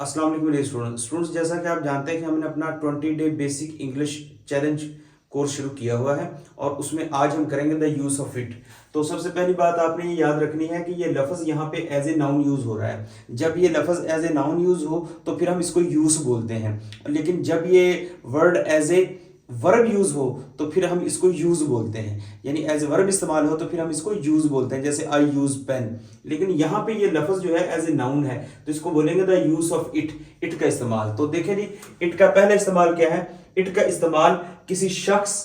अस्सलाम वालेकुम मेरे स्टूडेंट्स, जैसा कि आप जानते हैं कि हमने अपना 20 day basic English challenge course शुरू किया हुआ है और उसमें आज हम करेंगे द यूज ऑफ इट। तो सबसे पहली बात आपने ये याद रखनी है कि ये लफ्ज़ यहाँ पे एज ए नाउन यूज़ हो रहा है। जब ये लफ्ज़ एज ए नाउन यूज़ हो तो फिर हम इसको यूज़ बोलते हैं, लेकिन जब ये word as a verb use हो तो फिर हम इसको यूज बोलते हैं, यानी एज वर्ब इस्तेमाल हो तो फिर हम इसको यूज बोलते हैं, जैसे आई यूज पेन। लेकिन यहाँ पे ये लफ्ज जो है एज ए नाउन है तो इसको बोलेंगे the use of it, it का इस्तेमाल। तो देखें जी, इट का पहला इस्तेमाल क्या है? इट का इस्तेमाल किसी शख्स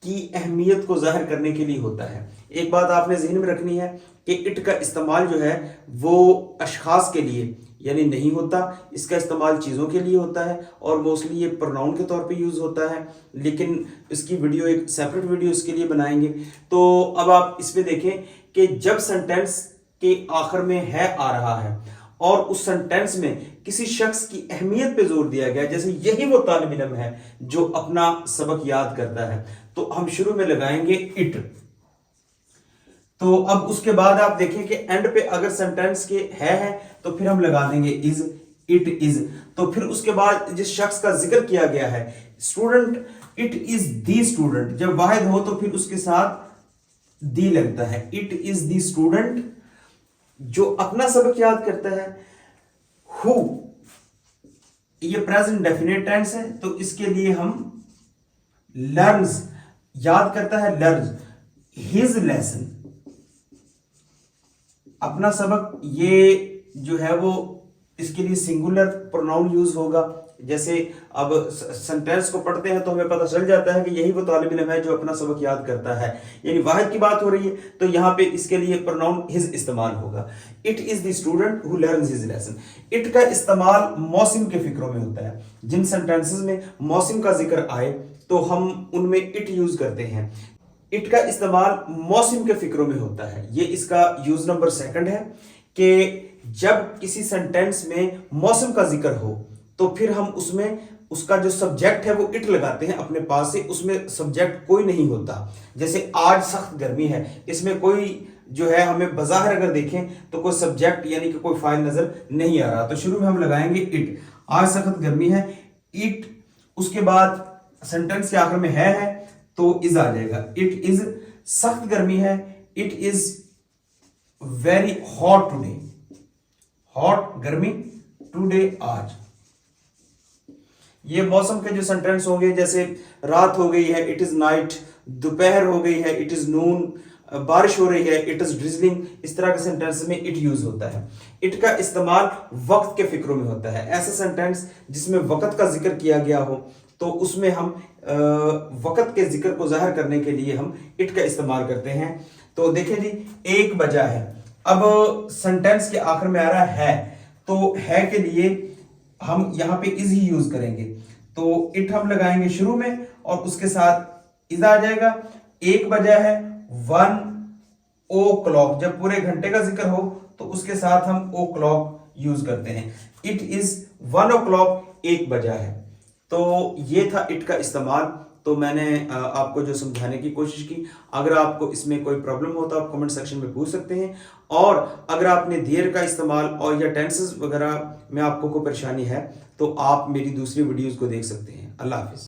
की अहमियत को जाहिर करने के लिए होता है। एक बात आपने जहन में रखनी है कि इट का इस्तेमाल जो है वो अशखास के लिए यानी नहीं होता, इसका इस्तेमाल चीज़ों के लिए होता है और मोस्टली ये प्रोनाउन के तौर पे यूज़ होता है, लेकिन इसकी वीडियो एक सेपरेट वीडियो इसके लिए बनाएंगे। तो अब आप इसमें देखें कि जब सेंटेंस के आखिर में है आ रहा है और उस सेंटेंस में किसी शख्स की अहमियत पे जोर दिया गया, जैसे यही वो तालिब इल्म है जो अपना सबक याद करता है, तो हम शुरू में लगाएंगे इट। तो अब उसके बाद आप देखें कि एंड पे अगर सेंटेंस के है तो फिर हम लगा देंगे इज, इट इज। तो फिर उसके बाद जिस शख्स का जिक्र किया गया है student, it is the student, जब वाहिद हो तो फिर उसके साथ दी लगता है। इट इज दी स्टूडेंट जो अपना सबक याद करता है। हु, ये प्रेजेंट डेफिनेट टेंस है तो इसके लिए हम लर्न्स, याद करता है लर्न्स, हिज लेसन, अपना सबक, ये जो है वो इसके लिए सिंगुलर प्रोनाउन यूज होगा। जैसे अब सेंटेंस को पढ़ते हैं तो हमें पता चल जाता है कि यही वो तालिब इल्म है जो अपना सबक याद करता है, यानी वाहिद की बात हो रही है तो यहाँ पे इसके लिए प्रोनाउन हिज इस्तेमाल होगा। It is the student who learns his lesson. It का इस्तेमाल मौसम के फिक्रों में होता है। जिन सेंटेंसेस में मौसम का जिक्र आए तो हम उनमें इट यूज करते हैं। इट का इस्तेमाल मौसम के फिक्रों में होता है। ये इसका यूज नंबर 2 है कि जब किसी सेंटेंस में मौसम का जिक्र हो तो फिर हम उसमें उसका जो सब्जेक्ट है वो इट लगाते हैं अपने पास से, उसमें सब्जेक्ट कोई नहीं होता। जैसे आज सख्त गर्मी है, इसमें कोई जो है हमें बाहर अगर देखें तो कोई सब्जेक्ट यानी कि कोई फाइल नजर नहीं आ रहा, तो शुरू में हम लगाएंगे इट। आज सख्त गर्मी है, इट। उसके बाद सेंटेंस के आखिर में है तो इज आ जाएगा। इट इज सख्त गर्मी है, it is very hot today, hot गर्मी, टुडे आज। ये मौसम के जो सेंटेंस होंगे, जैसे रात हो गई है, इट इज नाइट, दोपहर हो गई है, इट इज नून, बारिश हो रही है, इट इज ड्रिजलिंग। इस तरह के सेंटेंस में इट यूज होता है। इट का इस्तेमाल वक्त के फिक्रों में होता है। ऐसा सेंटेंस जिसमें वक्त का जिक्र किया गया हो तो उसमें हम वक्त के जिक्र को जाहिर करने के लिए हम इट का इस्तेमाल करते हैं। तो देखें जी, 1 बजा है, अब सेंटेंस के आखिर में आ रहा है तो है के लिए हम यहां पे इज ही यूज करेंगे। तो इट हम लगाएंगे शुरू में और उसके साथ इज आ जाएगा। 1 बजा है, 1 o'clock, जब पूरे घंटे का जिक्र हो तो उसके साथ हम o'clock यूज करते हैं। इट इज 1 o'clock, 1 बजा है। तो ये था इट का इस्तेमाल। तो मैंने आपको जो समझाने की कोशिश की। अगर आपको इसमें कोई प्रॉब्लम हो तो आप कमेंट सेक्शन में पूछ सकते हैं, और अगर आपने देयर का इस्तेमाल और या टेंसेस वगैरह में आपको कोई परेशानी है तो आप मेरी दूसरी वीडियोस को देख सकते हैं। अल्लाह हाफिज।